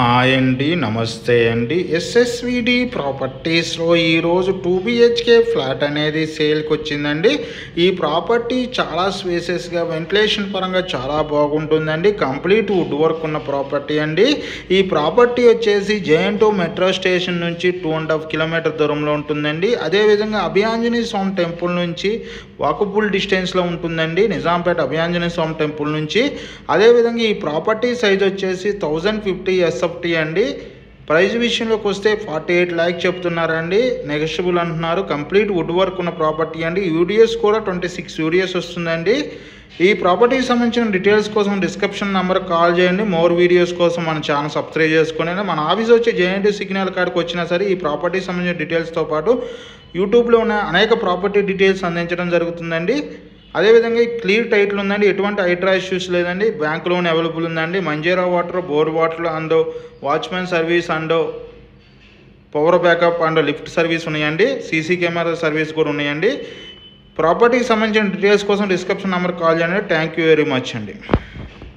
Hi అండి, నమస్తే అండి. ఎస్ఎస్విడి ప్రాపర్టీస్లో ఈరోజు 2 BHK ఫ్లాట్ అనేది సేల్కి వచ్చిందండి. ఈ ప్రాపర్టీ చాలా స్పేసెస్గా వెంటిలేషన్ పరంగా చాలా బాగుంటుందండి. కంప్లీట్ వుడ్ వర్క్ ఉన్న ప్రాపర్టీ అండి. ఈ ప్రాపర్టీ వచ్చేసి జేఎన్2 మెట్రో స్టేషన్ నుంచి 2.5 కిలోమీటర్ దూరంలో ఉంటుందండి. అదేవిధంగా అభయాంజనేయ స్వామి టెంపుల్ నుంచి వాకబుల్ డిస్టెన్స్లో ఉంటుందండి, నిజాంపేట అభయాంజనేయ స్వామి టెంపుల్ నుంచి. అదేవిధంగా ఈ ప్రాపర్టీ సైజ్ వచ్చేసి 1050 SFT అండి. ప్రైజ్ విషయంలోకి వస్తే 48 lakhs చెప్తున్నారండి, నెగోషియబుల్ అంటున్నారు. కంప్లీట్ వుడ్ వర్క్ ఉన్న ప్రాపర్టీ అండి. యూడిఎస్ కూడా 26 యూడిఎస్ వస్తుందండి. ఈ ప్రాపర్టీకి సంబంధించిన డీటెయిల్స్ కోసం డిస్క్రిప్షన్ నెంబర్ కాల్ చేయండి. మోర్ వీడియోస్ కోసం మన ఛానల్ సబ్స్క్రైబ్ చేసుకోండి. మన ఆఫీస్ వచ్చి జేఎన్2 సిగ్నల్ కాడికి వచ్చినా సరే ఈ ప్రాపర్టీకి సంబంధించిన డీటెయిల్స్తో పాటు యూట్యూబ్లో ఉన్న అనేక ప్రాపర్టీ డీటెయిల్స్ అందించడం జరుగుతుందండి. అదేవిధంగా క్లియర్ టైటిల్ ఉందండి, ఎటువంటి హైడ్రా ఇష్యూస్ లేదండి. బ్యాంక్ లోన్ అవైలబుల్ ఉందండి. Manjira water, bore water and watchman service and power backup and lift service ఉన్నాయండి. సీసీ కెమెరా సర్వీస్ కూడా ఉన్నాయండి. ప్రాపర్టీకి సంబంధించిన డీటెయిల్స్ కోసం డిస్క్రిప్షన్ నెంబర్ కాల్ చేయండి. థ్యాంక్ యూ వెరీ మచ్ అండి.